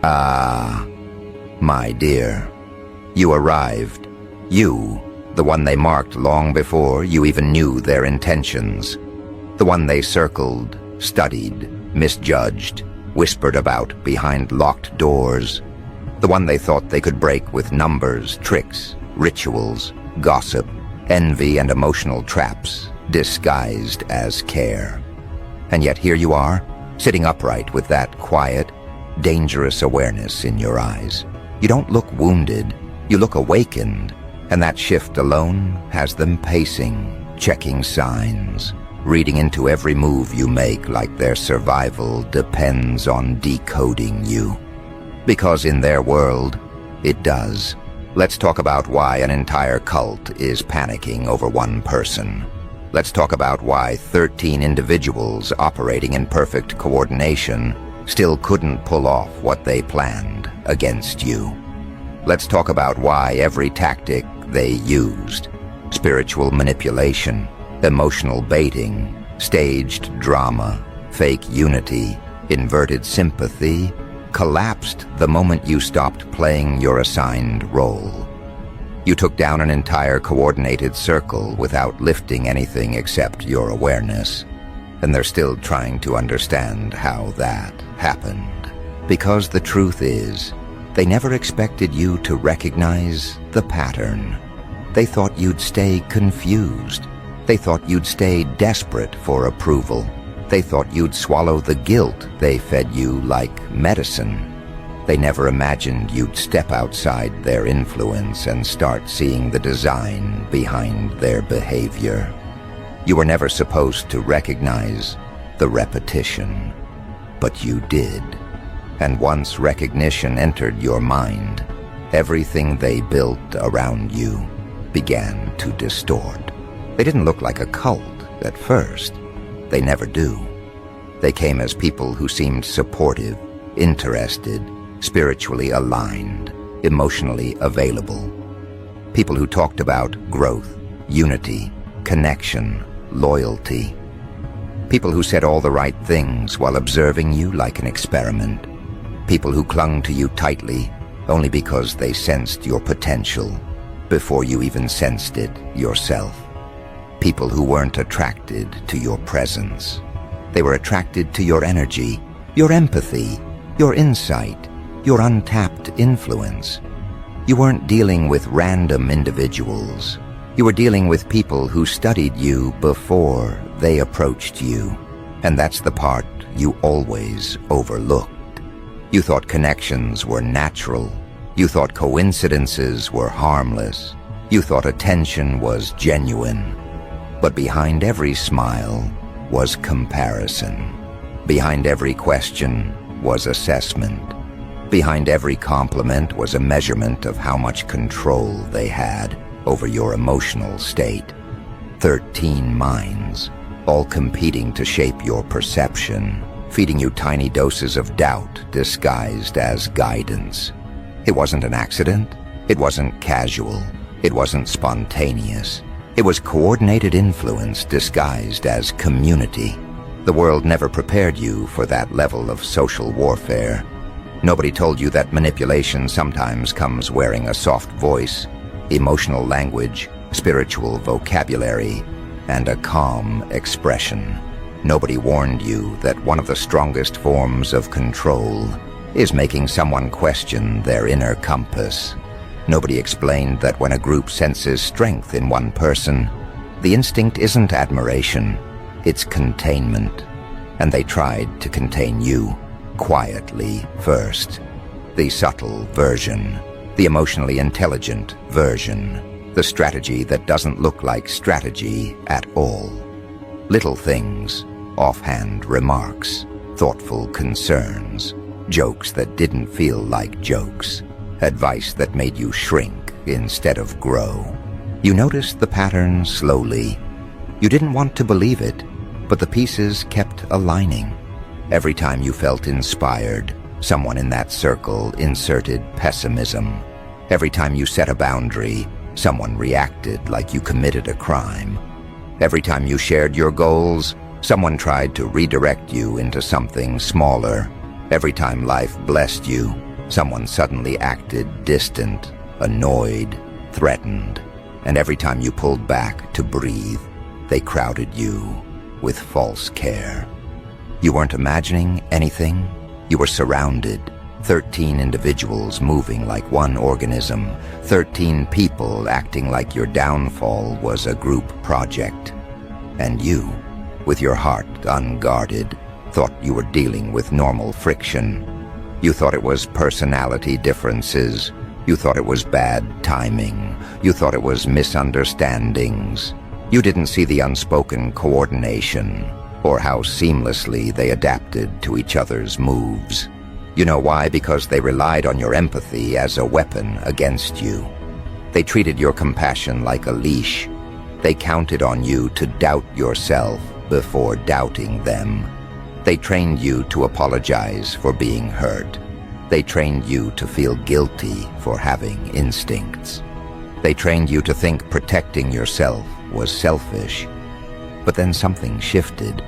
Ah, my dear, you arrived. You, the one they marked long before you even knew their intentions. The one they circled, studied, misjudged, whispered about behind locked doors. The one they thought they could break with numbers, tricks, rituals, gossip, envy, and emotional traps disguised as care. And yet here you are, sitting upright with that quiet, dangerous awareness in your eyes. You don't look wounded, you look awakened, and that shift alone has them pacing, checking signs, reading into every move you make like their survival depends on decoding you. Because in their world, it does. Let's talk about why an entire cult is panicking over one person. Let's talk about why 13 individuals operating in perfect coordination still couldn't pull off what they planned against you. Let's talk about why every tactic they used, spiritual manipulation, emotional baiting, staged drama, fake unity, inverted sympathy, collapsed the moment you stopped playing your assigned role. You took down an entire coordinated circle without lifting anything except your awareness, and they're still trying to understand how that happened. Because the truth is, they never expected you to recognize the pattern. They thought you'd stay confused. They thought you'd stay desperate for approval. They thought you'd swallow the guilt they fed you like medicine. They never imagined you'd step outside their influence and start seeing the design behind their behavior. You were never supposed to recognize the repetition, but you did. And once recognition entered your mind, everything they built around you began to distort. They didn't look like a cult at first. They never do. They came as people who seemed supportive, interested, spiritually aligned, emotionally available. People who talked about growth, unity, connection, loyalty. People who said all the right things while observing you like an experiment. People who clung to you tightly only because they sensed your potential before you even sensed it yourself. People who weren't attracted to your presence. They were attracted to your energy, your empathy, your insight, your untapped influence. You weren't dealing with random individuals. You were dealing with people who studied you before they approached you. And that's the part you always overlooked. You thought connections were natural. You thought coincidences were harmless. You thought attention was genuine. But behind every smile was comparison. Behind every question was assessment. Behind every compliment was a measurement of how much control they had over your emotional state. 13 minds, all competing to shape your perception, feeding you tiny doses of doubt disguised as guidance. It wasn't an accident. It wasn't casual. It wasn't spontaneous. It was coordinated influence disguised as community. The world never prepared you for that level of social warfare. Nobody told you that manipulation sometimes comes wearing a soft voice, emotional language, spiritual vocabulary, and a calm expression. Nobody warned you that one of the strongest forms of control is making someone question their inner compass. Nobody explained that when a group senses strength in one person, the instinct isn't admiration, it's containment. And they tried to contain you, quietly first. The subtle version, the emotionally intelligent version, the strategy that doesn't look like strategy at all. Little things, offhand remarks, thoughtful concerns, jokes that didn't feel like jokes, advice that made you shrink instead of grow. You noticed the pattern slowly. You didn't want to believe it, but the pieces kept aligning. Every time you felt inspired, someone in that circle inserted pessimism. Every time you set a boundary, someone reacted like you committed a crime. Every time you shared your goals, someone tried to redirect you into something smaller. Every time life blessed you, Someone suddenly acted distant, annoyed, threatened, and every time you pulled back to breathe, they crowded you with false care. You weren't imagining anything. You were surrounded. 13 individuals moving like one organism. 13 people acting like your downfall was a group project. And you, with your heart unguarded, thought you were dealing with normal friction. You thought it was personality differences. You thought it was bad timing. You thought it was misunderstandings. You didn't see the unspoken coordination, or how seamlessly they adapted to each other's moves. You know why? Because they relied on your empathy as a weapon against you. They treated your compassion like a leash. They counted on you to doubt yourself before doubting them. They trained you to apologize for being hurt. They trained you to feel guilty for having instincts. They trained you to think protecting yourself was selfish. But then something shifted.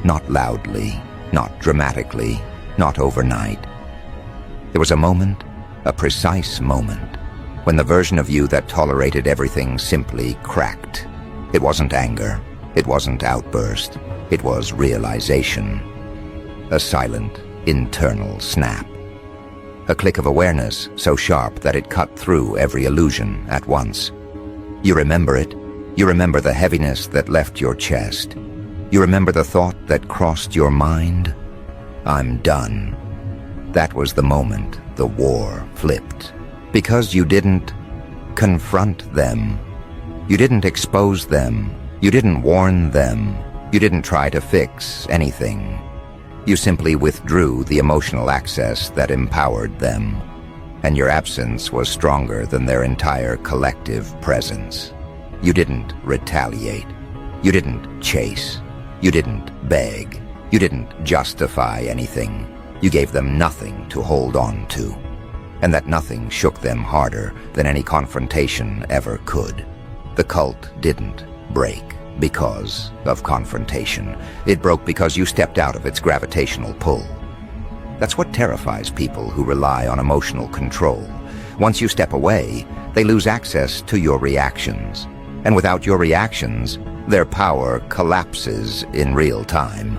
Not loudly, not dramatically, not overnight. There was a moment, a precise moment, when the version of you that tolerated everything simply cracked. It wasn't anger. It wasn't outburst. It was realization. A silent, internal snap. A click of awareness so sharp that it cut through every illusion at once. You remember it. You remember the heaviness that left your chest. You remember the thought that crossed your mind. I'm done. That was the moment the war flipped. Because you didn't confront them. You didn't expose them. You didn't warn them. You didn't try to fix anything. You simply withdrew the emotional access that empowered them, and your absence was stronger than their entire collective presence. You didn't retaliate. You didn't chase. You didn't beg. You didn't justify anything. You gave them nothing to hold on to, and that nothing shook them harder than any confrontation ever could. The cult didn't break because of confrontation. It broke because you stepped out of its gravitational pull. That's what terrifies people who rely on emotional control. Once you step away, they lose access to your reactions. And without your reactions, their power collapses in real time.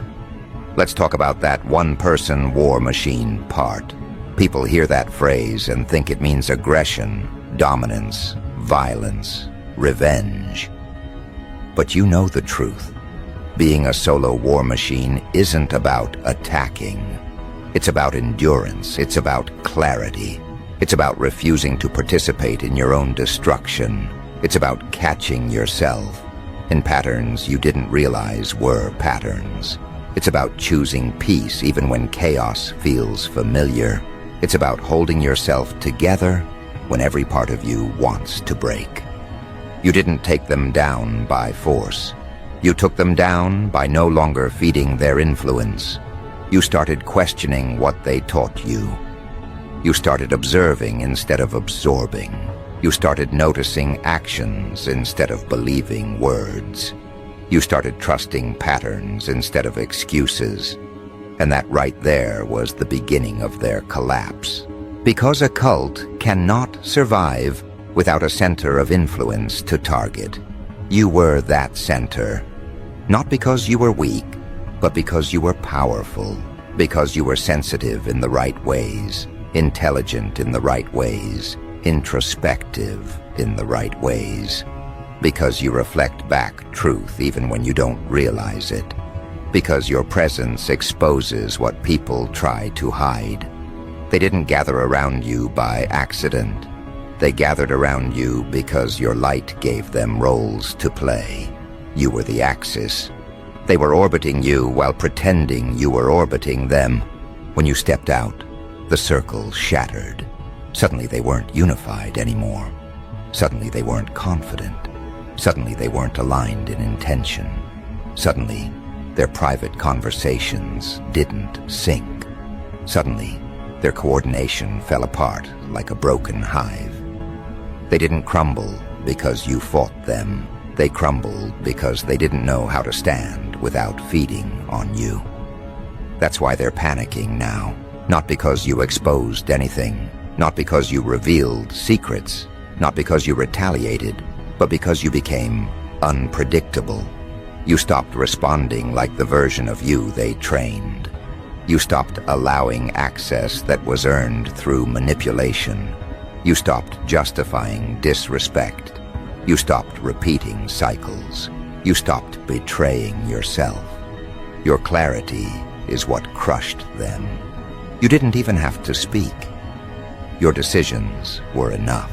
Let's talk about that one-person war machine part. People hear that phrase and think it means aggression, dominance, violence, revenge. But you know the truth. Being a solo war machine isn't about attacking. It's about endurance. It's about clarity. It's about refusing to participate in your own destruction. It's about catching yourself in patterns you didn't realize were patterns. It's about choosing peace even when chaos feels familiar. It's about holding yourself together when every part of you wants to break. You didn't take them down by force. You took them down by no longer feeding their influence. You started questioning what they taught you. You started observing instead of absorbing. You started noticing actions instead of believing words. You started trusting patterns instead of excuses. And that right there was the beginning of their collapse. Because a cult cannot survive without a center of influence to target. You were that center. Not because you were weak, but because you were powerful. Because you were sensitive in the right ways, intelligent in the right ways, introspective in the right ways. Because you reflect back truth even when you don't realize it. Because your presence exposes what people try to hide. They didn't gather around you by accident. They gathered around you because your light gave them roles to play. You were the axis. They were orbiting you while pretending you were orbiting them. When you stepped out, the circle shattered. Suddenly they weren't unified anymore. Suddenly they weren't confident. Suddenly they weren't aligned in intention. Suddenly, their private conversations didn't sync. Suddenly, their coordination fell apart like a broken hive. They didn't crumble because you fought them. They crumbled because they didn't know how to stand without feeding on you. That's why they're panicking now. Not because you exposed anything, not because you revealed secrets, not because you retaliated, but because you became unpredictable. You stopped responding like the version of you they trained. You stopped allowing access that was earned through manipulation. You stopped justifying disrespect. You stopped repeating cycles. You stopped betraying yourself. Your clarity is what crushed them. You didn't even have to speak. Your decisions were enough.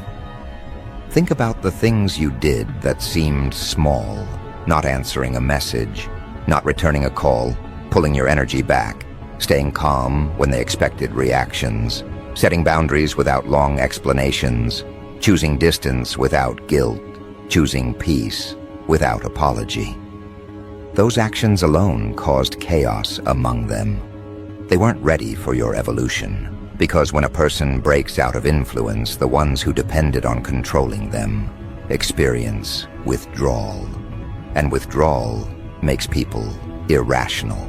Think about the things you did that seemed small. Not answering a message, not returning a call, pulling your energy back, staying calm when they expected reactions, setting boundaries without long explanations, choosing distance without guilt, choosing peace without apology. Those actions alone caused chaos among them. They weren't ready for your evolution, because when a person breaks out of influence, the ones who depended on controlling them experience withdrawal. And withdrawal makes people irrational.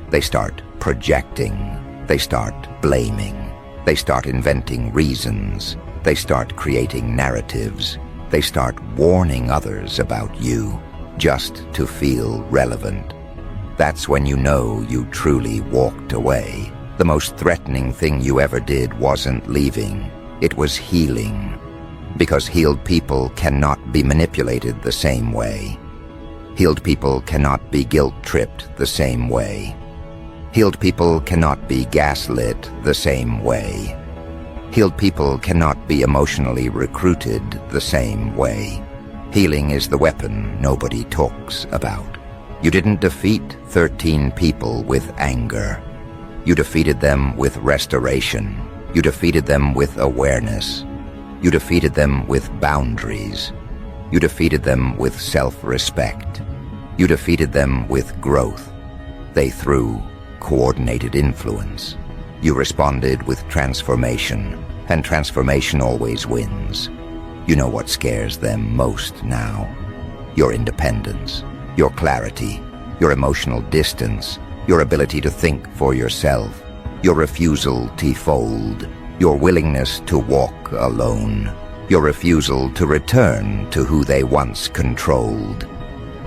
They start projecting, they start blaming, they start inventing reasons, they start creating narratives, they start warning others about you just to feel relevant. That's when you know you truly walked away. The most threatening thing you ever did wasn't leaving, it was healing. Because healed people cannot be manipulated the same way. Healed people cannot be guilt-tripped the same way. Healed people cannot be gaslit the same way. Healed people cannot be emotionally recruited the same way. Healing is the weapon nobody talks about. You didn't defeat 13 people with anger. You defeated them with restoration. You defeated them with awareness. You defeated them with boundaries. You defeated them with self-respect. You defeated them with growth. They threw coordinated influence. You responded with transformation, and transformation always wins. You know what scares them most now. Your independence, your clarity, your emotional distance, your ability to think for yourself, your refusal to fold, your willingness to walk alone, your refusal to return to who they once controlled.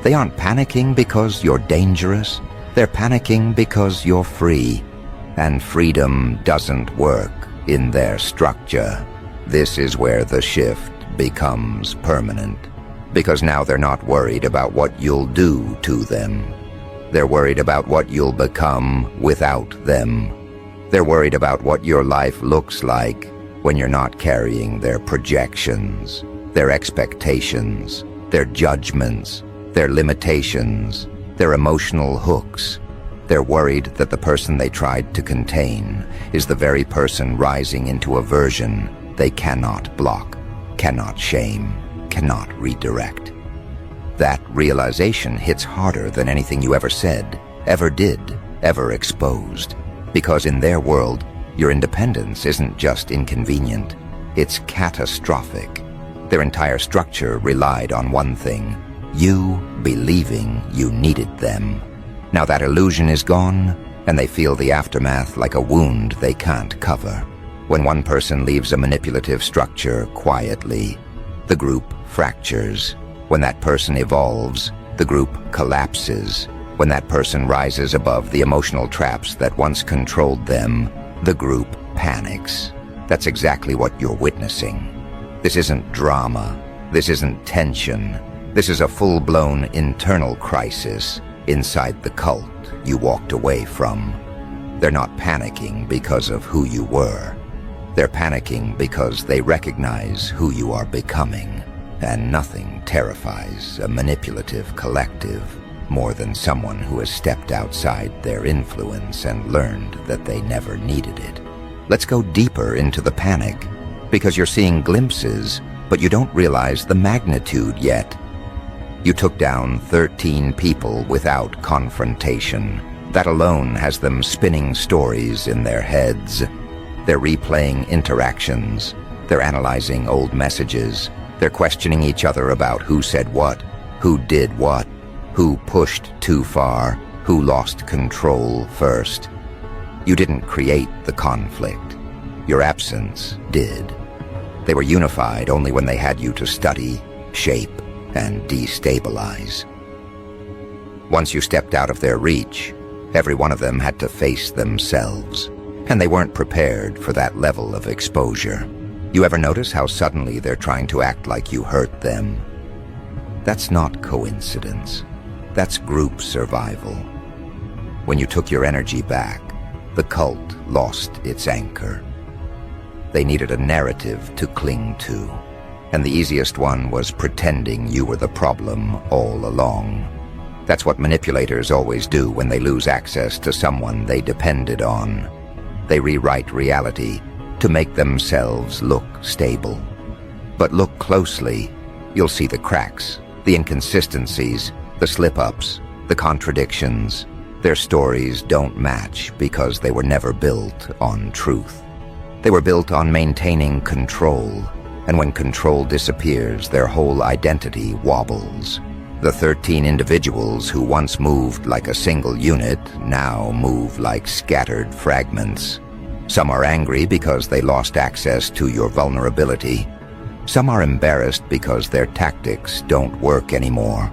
They aren't panicking because you're dangerous. They're panicking because you're free. And freedom doesn't work in their structure. This is where the shift becomes permanent. Because now they're not worried about what you'll do to them. They're worried about what you'll become without them. They're worried about what your life looks like when you're not carrying their projections, their expectations, their judgments, their limitations, their emotional hooks. They're worried that the person they tried to contain is the very person rising into a version they cannot block, cannot shame, cannot redirect. That realization hits harder than anything you ever said, ever did, ever exposed. Because in their world, your independence isn't just inconvenient, it's catastrophic. Their entire structure relied on one thing: you believing you needed them. Now that illusion is gone, and they feel the aftermath like a wound they can't cover. When one person leaves a manipulative structure quietly, the group fractures. When that person evolves, the group collapses. When that person rises above the emotional traps that once controlled them, the group panics. That's exactly what you're witnessing. This isn't drama. This isn't tension. This is a full-blown internal crisis inside the cult you walked away from. They're not panicking because of who you were. They're panicking because they recognize who you are becoming. And nothing terrifies a manipulative collective more than someone who has stepped outside their influence and learned that they never needed it. Let's go deeper into the panic, because you're seeing glimpses, but you don't realize the magnitude yet. You took down 13 people without confrontation. That alone has them spinning stories in their heads. They're replaying interactions. They're analyzing old messages. They're questioning each other about who said what, who did what, who pushed too far, who lost control first. You didn't create the conflict. Your absence did. They were unified only when they had you to study, shape, and destabilize. Once you stepped out of their reach, every one of them had to face themselves, and they weren't prepared for that level of exposure. You ever notice how suddenly they're trying to act like you hurt them? That's not coincidence. That's group survival. When you took your energy back, the cult lost its anchor. They needed a narrative to cling to, and the easiest one was pretending you were the problem all along. That's what manipulators always do when they lose access to someone they depended on. They rewrite reality to make themselves look stable. But look closely, you'll see the cracks, the inconsistencies, the slip-ups, the contradictions. Their stories don't match because they were never built on truth. They were built on maintaining control, and when control disappears, their whole identity wobbles. The 13 individuals who once moved like a single unit now move like scattered fragments. Some are angry because they lost access to your vulnerability. Some are embarrassed because their tactics don't work anymore.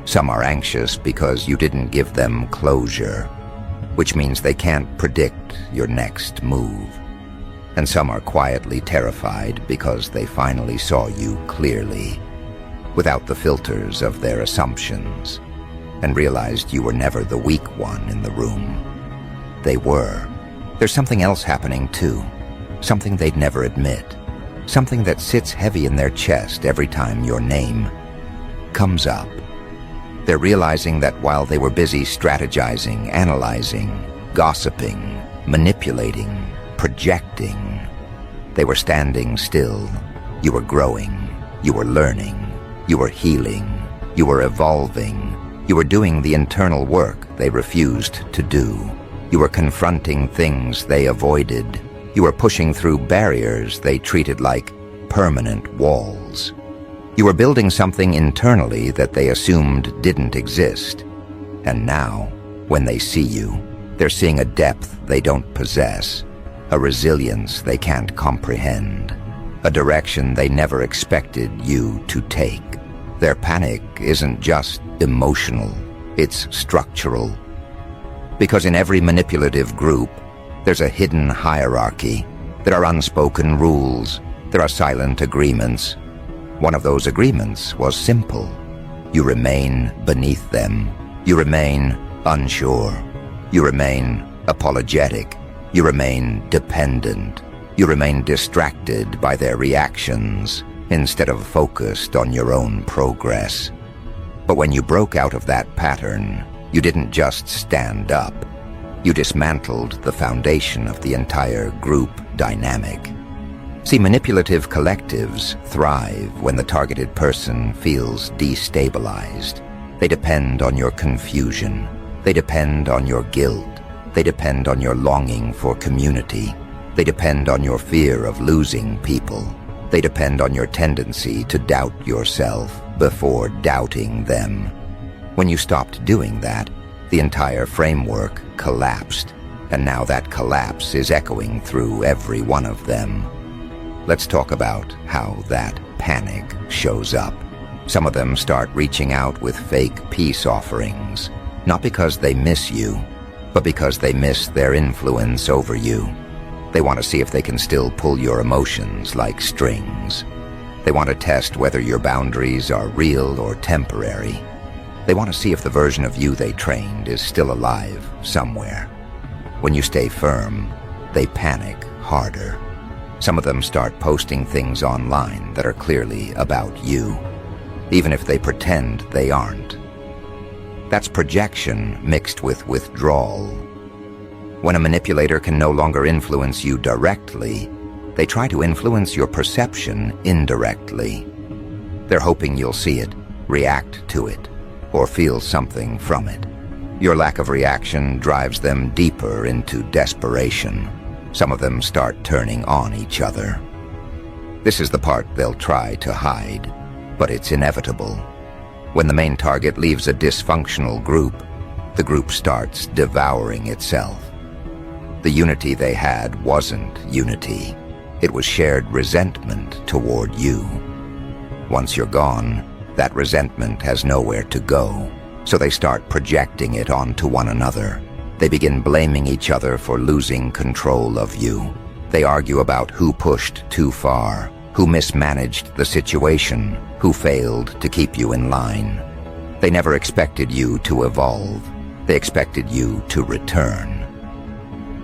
Some are anxious because you didn't give them closure, which means they can't predict your next move. And some are quietly terrified because they finally saw you clearly, without the filters of their assumptions, and realized you were never the weak one in the room. They were. There's something else happening too, something they'd never admit, something that sits heavy in their chest every time your name comes up. They're realizing that while they were busy strategizing, analyzing, gossiping, manipulating, projecting, they were standing still. You were growing, you were learning, you were healing, you were evolving, you were doing the internal work they refused to do. You were confronting things they avoided. You were pushing through barriers they treated like permanent walls. You were building something internally that they assumed didn't exist. And now, when they see you, they're seeing a depth they don't possess, a resilience they can't comprehend, a direction they never expected you to take. Their panic isn't just emotional, it's structural. Because in every manipulative group, there's a hidden hierarchy. There are unspoken rules. There are silent agreements. One of those agreements was simple. You remain beneath them. You remain unsure. You remain apologetic. You remain dependent. You remain distracted by their reactions instead of focused on your own progress. But when you broke out of that pattern, you didn't just stand up. You dismantled the foundation of the entire group dynamic. See, manipulative collectives thrive when the targeted person feels destabilized. They depend on your confusion. They depend on your guilt. They depend on your longing for community. They depend on your fear of losing people. They depend on your tendency to doubt yourself before doubting them. When you stopped doing that, the entire framework collapsed, and now that collapse is echoing through every one of them. Let's talk about how that panic shows up. Some of them start reaching out with fake peace offerings, not because they miss you, but because they miss their influence over you. They want to see if they can still pull your emotions like strings. They want to test whether your boundaries are real or temporary. They want to see if the version of you they trained is still alive somewhere. When you stay firm, they panic harder. Some of them start posting things online that are clearly about you, even if they pretend they aren't. That's projection mixed with withdrawal. When a manipulator can no longer influence you directly, they try to influence your perception indirectly. They're hoping you'll see it, react to it, or feel something from it. Your lack of reaction drives them deeper into desperation. Some of them start turning on each other. This is the part they'll try to hide, but it's inevitable. When the main target leaves a dysfunctional group, the group starts devouring itself. The unity they had wasn't unity. It was shared resentment toward you. Once you're gone, that resentment has nowhere to go, so they start projecting it onto one another. They begin blaming each other for losing control of you. They argue about who pushed too far, who mismanaged the situation, who failed to keep you in line. They never expected you to evolve. They expected you to return.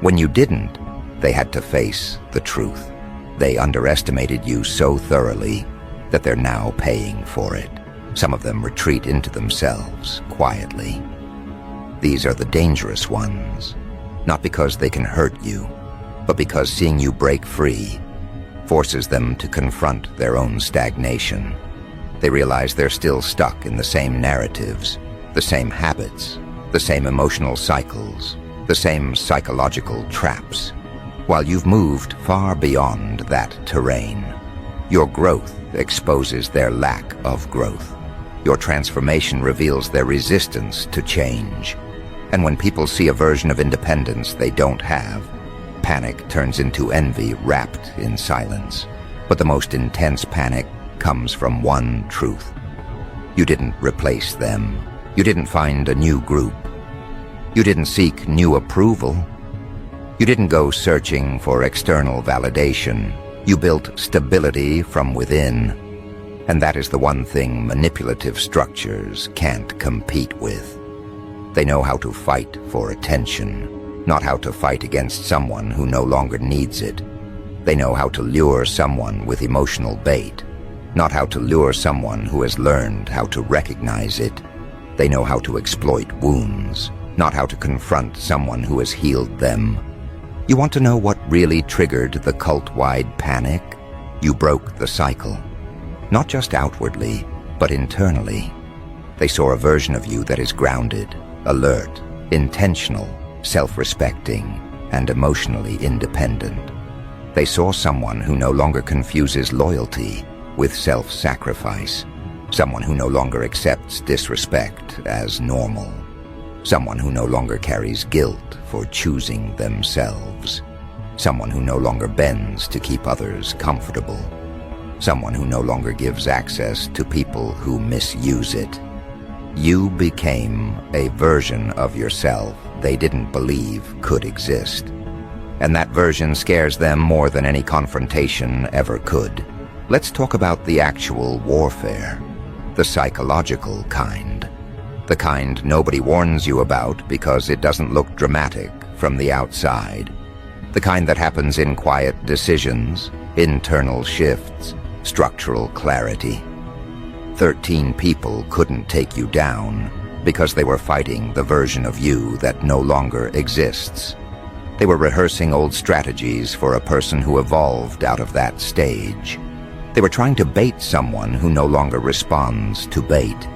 When you didn't, they had to face the truth. They underestimated you so thoroughly that they're now paying for it. Some of them retreat into themselves quietly. These are the dangerous ones, not because they can hurt you, but because seeing you break free forces them to confront their own stagnation. They realize they're still stuck in the same narratives, the same habits, the same emotional cycles, the same psychological traps. While you've moved far beyond that terrain, your growth exposes their lack of growth. Your transformation reveals their resistance to change. And when people see a version of independence they don't have, panic turns into envy wrapped in silence. But the most intense panic comes from one truth. You didn't replace them. You didn't find a new group. You didn't seek new approval. You didn't go searching for external validation. You built stability from within. And that is the one thing manipulative structures can't compete with. They know how to fight for attention, not how to fight against someone who no longer needs it. They know how to lure someone with emotional bait, not how to lure someone who has learned how to recognize it. They know how to exploit wounds, not how to confront someone who has healed them. You want to know what really triggered the cult-wide panic? You broke the cycle. Not just outwardly, but internally. They saw a version of you that is grounded, alert, intentional, self-respecting, and emotionally independent. They saw someone who no longer confuses loyalty with self-sacrifice, someone who no longer accepts disrespect as normal, someone who no longer carries guilt for choosing themselves, someone who no longer bends to keep others comfortable, someone who no longer gives access to people who misuse it. You became a version of yourself they didn't believe could exist. And that version scares them more than any confrontation ever could. Let's talk about the actual warfare, the psychological kind. The kind nobody warns you about because it doesn't look dramatic from the outside. The kind that happens in quiet decisions, internal shifts, structural clarity. 13 people couldn't take you down because they were fighting the version of you that no longer exists. They were rehearsing old strategies for a person who evolved out of that stage. They were trying to bait someone who no longer responds to bait.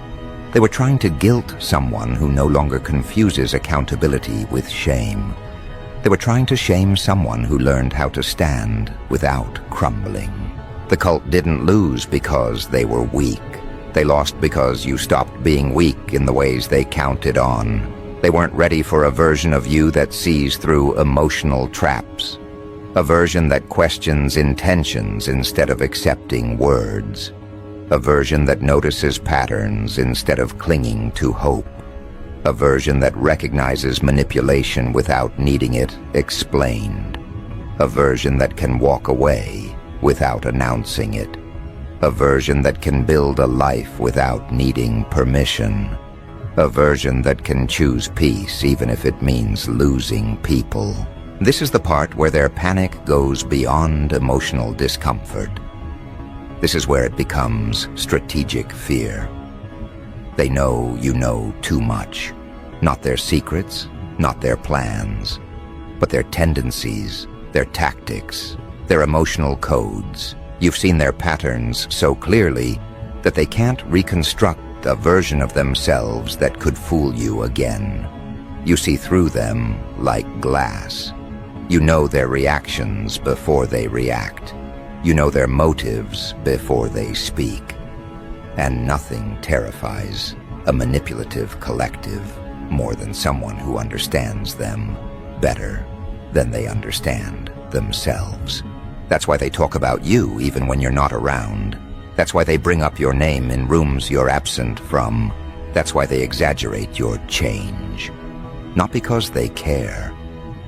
They were trying to guilt someone who no longer confuses accountability with shame. They were trying to shame someone who learned how to stand without crumbling. The cult didn't lose because they were weak. They lost because you stopped being weak in the ways they counted on. They weren't ready for a version of you that sees through emotional traps, a version that questions intentions instead of accepting words, a version that notices patterns instead of clinging to hope, a version that recognizes manipulation without needing it explained, a version that can walk away without announcing it, a version that can build a life without needing permission, a version that can choose peace even if it means losing people. This is the part where their panic goes beyond emotional discomfort. This is where it becomes strategic fear. They know you know too much. Not their secrets, not their plans, but their tendencies, their tactics, their emotional codes. You've seen their patterns so clearly that they can't reconstruct a version of themselves that could fool you again. You see through them like glass. You know their reactions before they react. You know their motives before they speak. And nothing terrifies a manipulative collective more than someone who understands them better then they understand themselves. That's why they talk about you even when you're not around. That's why they bring up your name in rooms you're absent from. That's why they exaggerate your change. Not because they care,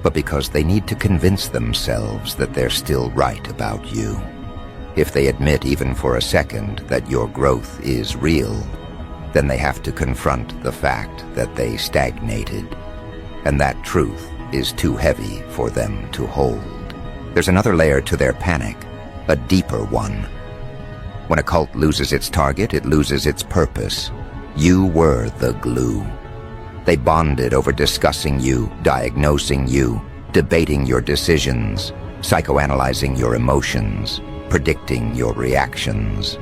but because they need to convince themselves that they're still right about you. If they admit even for a second that your growth is real, then they have to confront the fact that they stagnated. And that truth is too heavy for them to hold. There's another layer to their panic, a deeper one. When a cult loses its target, it loses its purpose. You were the glue. They bonded over discussing you, diagnosing you, debating your decisions, psychoanalyzing your emotions, predicting your reactions.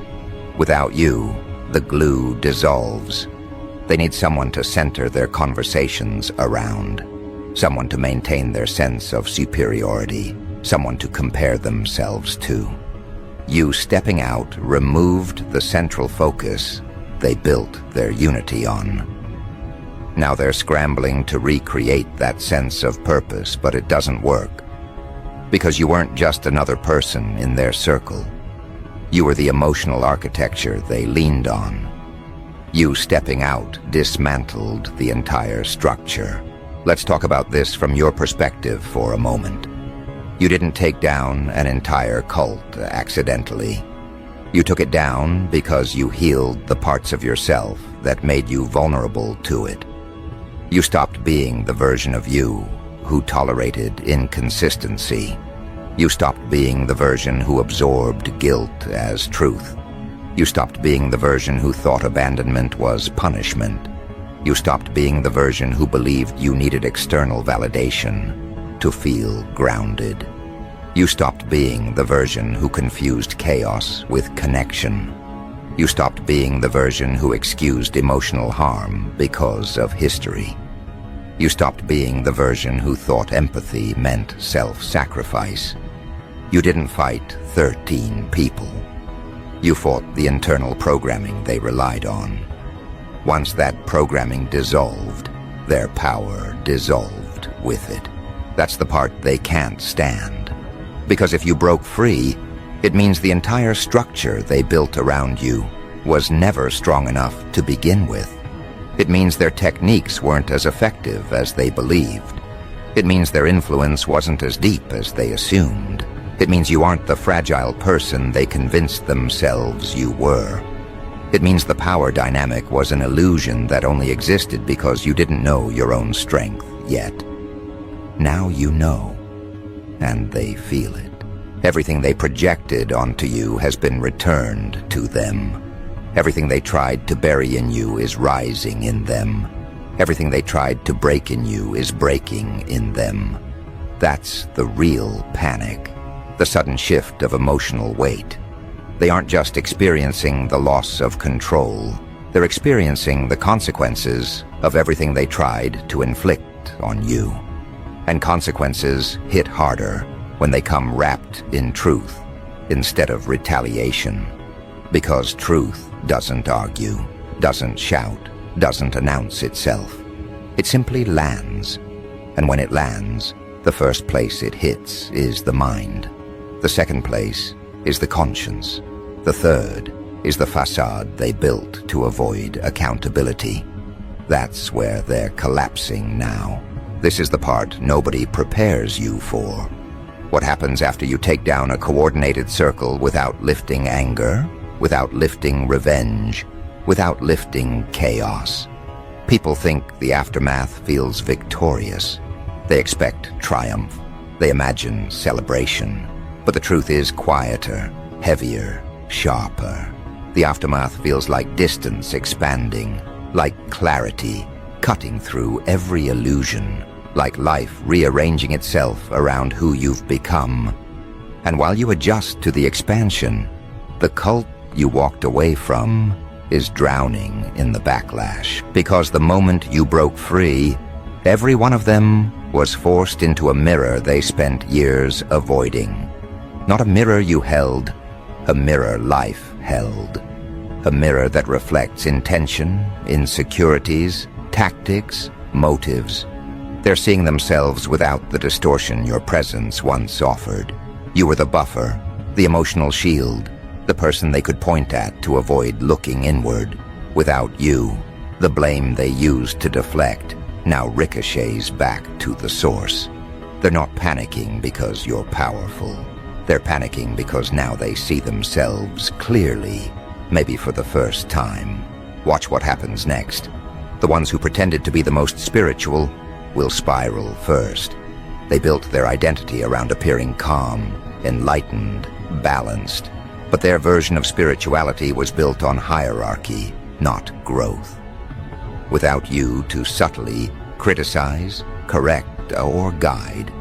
Without you, the glue dissolves. They need someone to center their conversations around, someone to maintain their sense of superiority, someone to compare themselves to. You stepping out removed the central focus they built their unity on. Now they're scrambling to recreate that sense of purpose, but it doesn't work. Because you weren't just another person in their circle. You were the emotional architecture they leaned on. You stepping out dismantled the entire structure. Let's talk about this from your perspective for a moment. You didn't take down an entire cult accidentally. You took it down because you healed the parts of yourself that made you vulnerable to it. You stopped being the version of you who tolerated inconsistency. You stopped being the version who absorbed guilt as truth. You stopped being the version who thought abandonment was punishment. You stopped being the version who believed you needed external validation to feel grounded. You stopped being the version who confused chaos with connection. You stopped being the version who excused emotional harm because of history. You stopped being the version who thought empathy meant self-sacrifice. You didn't fight 13 people. You fought the internal programming they relied on. Once that programming dissolved, their power dissolved with it. That's the part they can't stand. Because if you broke free, it means the entire structure they built around you was never strong enough to begin with. It means their techniques weren't as effective as they believed. It means their influence wasn't as deep as they assumed. It means you aren't the fragile person they convinced themselves you were. It means the power dynamic was an illusion that only existed because you didn't know your own strength yet. Now you know, and they feel it. Everything they projected onto you has been returned to them. Everything they tried to bury in you is rising in them. Everything they tried to break in you is breaking in them. That's the real panic, the sudden shift of emotional weight. They aren't just experiencing the loss of control. They're experiencing the consequences of everything they tried to inflict on you. And consequences hit harder when they come wrapped in truth instead of retaliation. Because truth doesn't argue, doesn't shout, doesn't announce itself. It simply lands. And when it lands, the first place it hits is the mind. The second place is the conscience. The third is the facade they built to avoid accountability. That's where they're collapsing now. This is the part nobody prepares you for. What happens after you take down a coordinated circle without lifting anger, without lifting revenge, without lifting chaos? People think the aftermath feels victorious. They expect triumph. They imagine celebration. But the truth is quieter, heavier, sharper. The aftermath feels like distance expanding, like clarity cutting through every illusion, like life rearranging itself around who you've become. And while you adjust to the expansion, the cult you walked away from is drowning in the backlash. Because the moment you broke free, every one of them was forced into a mirror they spent years avoiding. Not a mirror you held, a mirror life held. A mirror that reflects intention, insecurities, tactics, motives. They're seeing themselves without the distortion your presence once offered. You were the buffer, the emotional shield, the person they could point at to avoid looking inward. Without you, the blame they used to deflect now ricochets back to the source. They're not panicking because you're powerful. They're panicking because now they see themselves clearly, maybe for the first time. Watch what happens next. The ones who pretended to be the most spiritual will spiral first. They built their identity around appearing calm, enlightened, balanced. But their version of spirituality was built on hierarchy, not growth. Without you to subtly criticize, correct, or guide,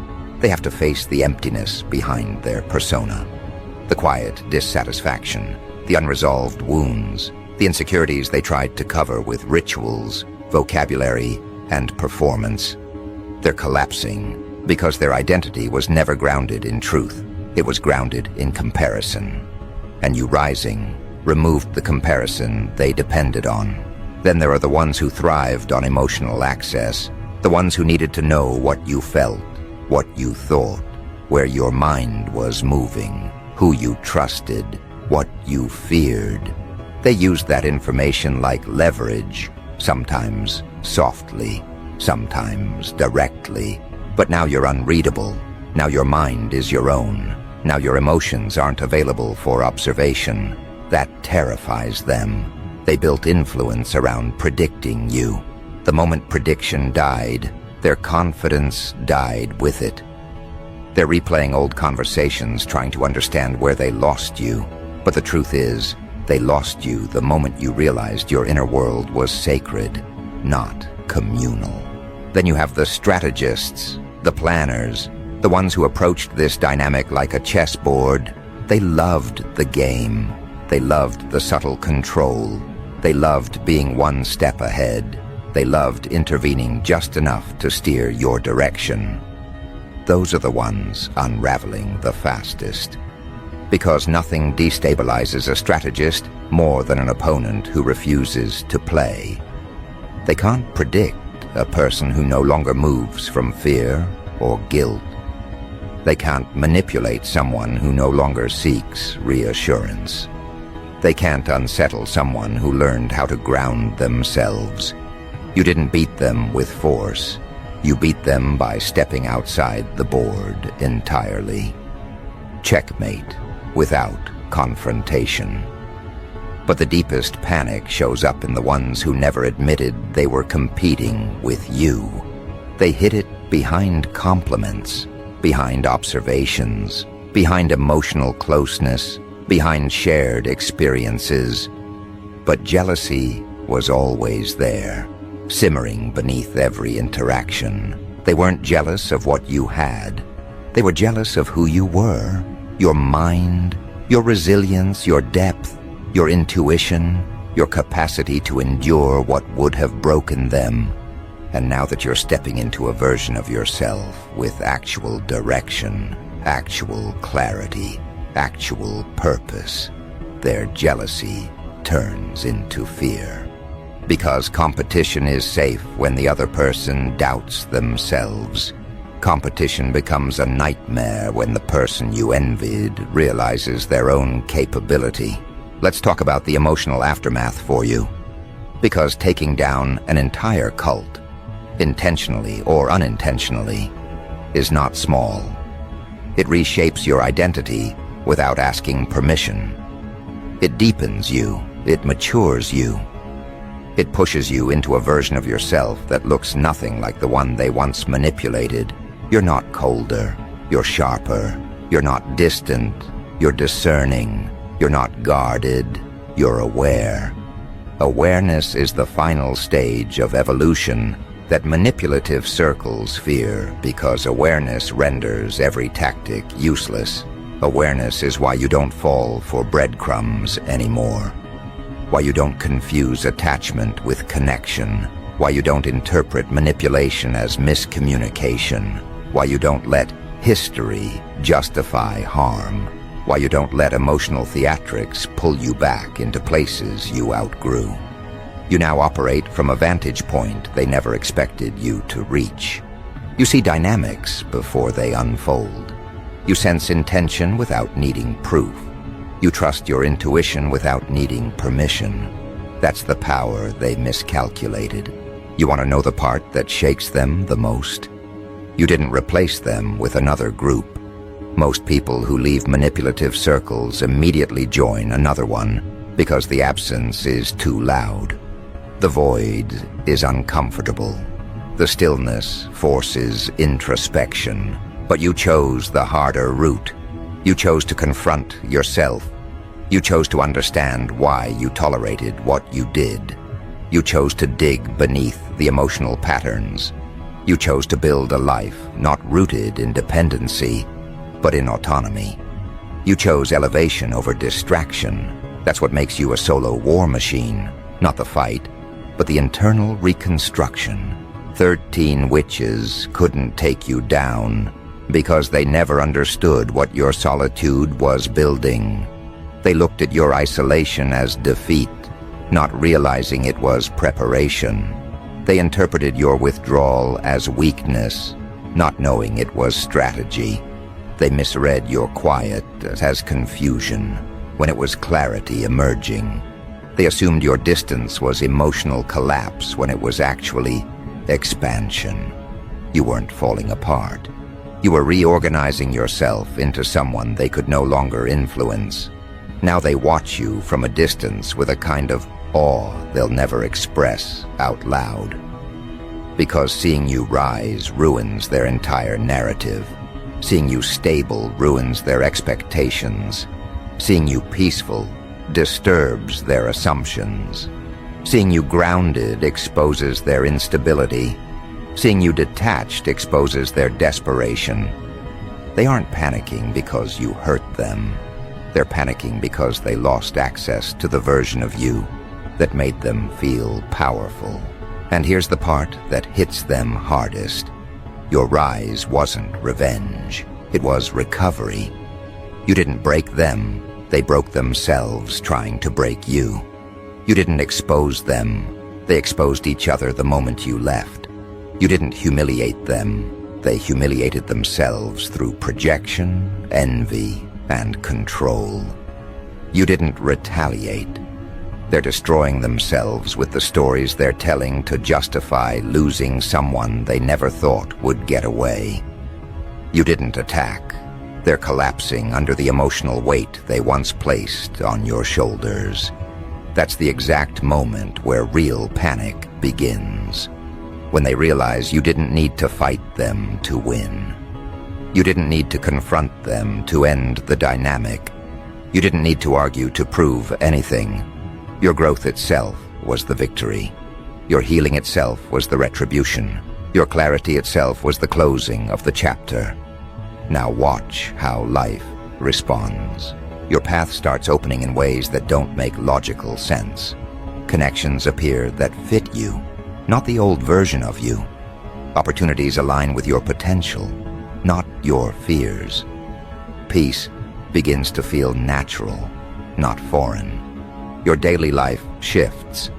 they have to face the emptiness behind their persona. The quiet dissatisfaction, the unresolved wounds, the insecurities they tried to cover with rituals, vocabulary, and performance. They're collapsing because their identity was never grounded in truth. It was grounded in comparison. And you rising removed the comparison they depended on. Then there are the ones who thrived on emotional access, the ones who needed to know what you felt, what you thought, where your mind was moving, who you trusted, what you feared. They used that information like leverage, sometimes softly, sometimes directly. But now you're unreadable. Now your mind is your own. Now your emotions aren't available for observation. That terrifies them. They built influence around predicting you. The moment prediction died, their confidence died with it. They're replaying old conversations, trying to understand where they lost you. But the truth is, they lost you the moment you realized your inner world was sacred, not communal. Then you have the strategists, the planners, the ones who approached this dynamic like a chessboard. They loved the game. They loved the subtle control. They loved being one step ahead. They loved intervening just enough to steer your direction. Those are the ones unraveling the fastest. Because nothing destabilizes a strategist more than an opponent who refuses to play. They can't predict a person who no longer moves from fear or guilt. They can't manipulate someone who no longer seeks reassurance. They can't unsettle someone who learned how to ground themselves. You didn't beat them with force. You beat them by stepping outside the board entirely. Checkmate without confrontation. But the deepest panic shows up in the ones who never admitted they were competing with you. They hid it behind compliments, behind observations, behind emotional closeness, behind shared experiences. But jealousy was always there, simmering beneath every interaction. They weren't jealous of what you had. They were jealous of who you were, your mind, your resilience, your depth, your intuition, your capacity to endure what would have broken them. And now that you're stepping into a version of yourself with actual direction, actual clarity, actual purpose, their jealousy turns into fear. Because competition is safe when the other person doubts themselves. Competition becomes a nightmare when the person you envied realizes their own capability. Let's talk about the emotional aftermath for you. Because taking down an entire cult, intentionally or unintentionally, is not small. It reshapes your identity without asking permission. It deepens you. It matures you. It pushes you into a version of yourself that looks nothing like the one they once manipulated. You're not colder. You're sharper. You're not distant. You're discerning. You're not guarded. You're aware. Awareness is the final stage of evolution that manipulative circles fear, because awareness renders every tactic useless. Awareness is why you don't fall for breadcrumbs anymore. Why you don't confuse attachment with connection. Why you don't interpret manipulation as miscommunication. Why you don't let history justify harm. Why you don't let emotional theatrics pull you back into places you outgrew. You now operate from a vantage point they never expected you to reach. You see dynamics before they unfold. You sense intention without needing proof. You trust your intuition without needing permission. That's the power they miscalculated. You want to know the part that shakes them the most? You didn't replace them with another group. Most people who leave manipulative circles immediately join another one because the absence is too loud. The void is uncomfortable. The stillness forces introspection. But you chose the harder route. You chose to confront yourself. You chose to understand why you tolerated what you did. You chose to dig beneath the emotional patterns. You chose to build a life not rooted in dependency, but in autonomy. You chose elevation over distraction. That's what makes you a solo war machine, not the fight, but the internal reconstruction. 13 witches couldn't take you down because they never understood what your solitude was building. They looked at your isolation as defeat, not realizing it was preparation. They interpreted your withdrawal as weakness, not knowing it was strategy. They misread your quiet as confusion, when it was clarity emerging. They assumed your distance was emotional collapse when it was actually expansion. You weren't falling apart. You were reorganizing yourself into someone they could no longer influence. Now they watch you from a distance with a kind of awe they'll never express out loud. Because seeing you rise ruins their entire narrative. Seeing you stable ruins their expectations. Seeing you peaceful disturbs their assumptions. Seeing you grounded exposes their instability. Seeing you detached exposes their desperation. They aren't panicking because you hurt them. They're panicking because they lost access to the version of you that made them feel powerful. And here's the part that hits them hardest. Your rise wasn't revenge. It was recovery. You didn't break them. They broke themselves trying to break you. You didn't expose them. They exposed each other the moment you left. You didn't humiliate them. They humiliated themselves through projection, envy, and control. You didn't retaliate. They're destroying themselves with the stories they're telling to justify losing someone they never thought would get away. You didn't attack. They're collapsing under the emotional weight they once placed on your shoulders. That's the exact moment where real panic begins. When they realize you didn't need to fight them to win. You didn't need to confront them to end the dynamic. You didn't need to argue to prove anything. Your growth itself was the victory. Your healing itself was the retribution. Your clarity itself was the closing of the chapter. Now watch how life responds. Your path starts opening in ways that don't make logical sense. Connections appear that fit you, not the old version of you. Opportunities align with your potential, not your fears. Peace begins to feel natural, not foreign. Your daily life shifts,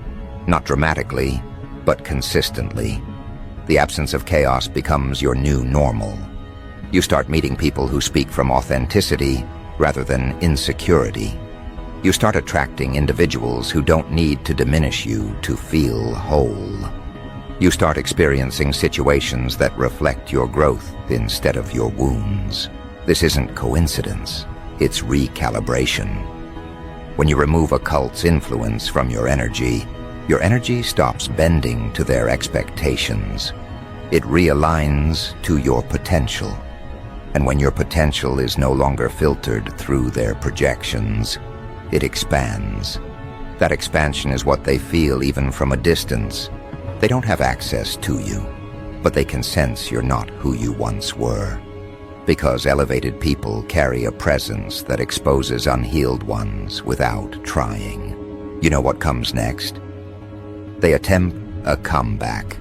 not dramatically, but consistently. The absence of chaos becomes your new normal. You start meeting people who speak from authenticity rather than insecurity. You start attracting individuals who don't need to diminish you to feel whole. You start experiencing situations that reflect your growth instead of your wounds. This isn't coincidence, it's recalibration. When you remove a cult's influence from your energy stops bending to their expectations. It realigns to your potential. And when your potential is no longer filtered through their projections, it expands. That expansion is what they feel even from a distance. They don't have access to you, but they can sense you're not who you once were. Because elevated people carry a presence that exposes unhealed ones without trying. You know what comes next? They attempt a comeback.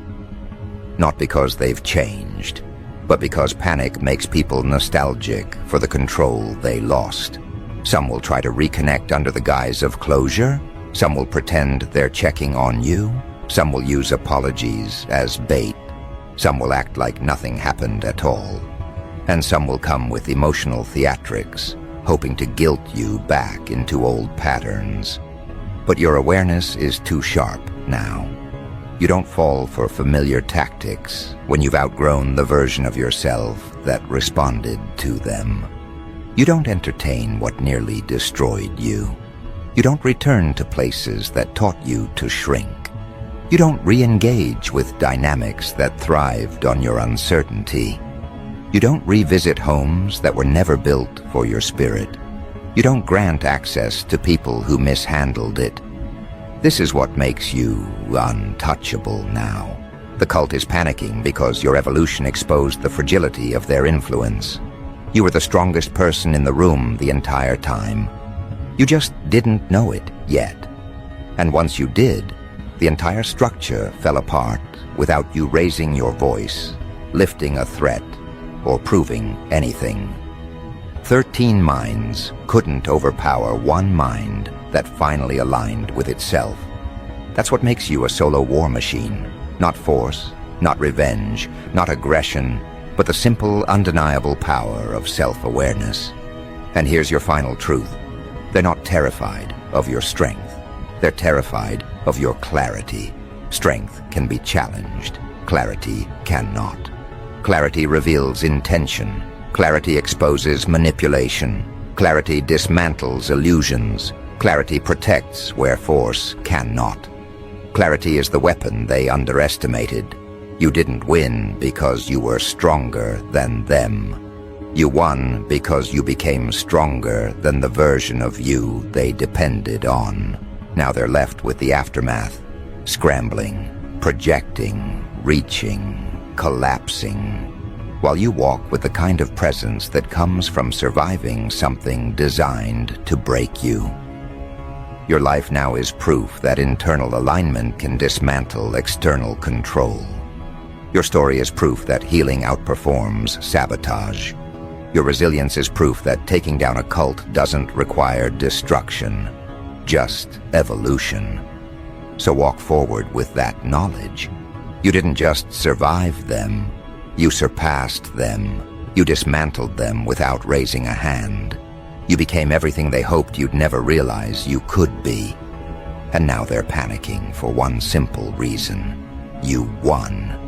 Not because they've changed, but because panic makes people nostalgic for the control they lost. Some will try to reconnect under the guise of closure. Some will pretend they're checking on you. Some will use apologies as bait. Some will act like nothing happened at all. And some will come with emotional theatrics, hoping to guilt you back into old patterns. But your awareness is too sharp now. You don't fall for familiar tactics when you've outgrown the version of yourself that responded to them. You don't entertain what nearly destroyed you. You don't return to places that taught you to shrink. You don't re-engage with dynamics that thrived on your uncertainty. You don't revisit homes that were never built for your spirit. You don't grant access to people who mishandled it. This is what makes you untouchable now. The cult is panicking because your evolution exposed the fragility of their influence. You were the strongest person in the room the entire time. You just didn't know it yet. And once you did, the entire structure fell apart without you raising your voice, lifting a threat, or proving anything. 13 minds couldn't overpower one mind that finally aligned with itself. That's what makes you a solo war machine. Not force, not revenge, not aggression, but the simple, undeniable power of self-awareness. And here's your final truth. They're not terrified of your strength. They're terrified of your clarity. Strength can be challenged. Clarity cannot. Clarity reveals intention. Clarity exposes manipulation. Clarity dismantles illusions. Clarity protects where force cannot. Clarity is the weapon they underestimated. You didn't win because you were stronger than them. You won because you became stronger than the version of you they depended on. Now they're left with the aftermath, scrambling, projecting, reaching, collapsing, while you walk with the kind of presence that comes from surviving something designed to break you. Your life now is proof that internal alignment can dismantle external control. Your story is proof that healing outperforms sabotage. Your resilience is proof that taking down a cult doesn't require destruction, just evolution. So walk forward with that knowledge. You didn't just survive them, you surpassed them. You dismantled them without raising a hand. You became everything they hoped you'd never realize you could be. And now they're panicking for one simple reason. You won.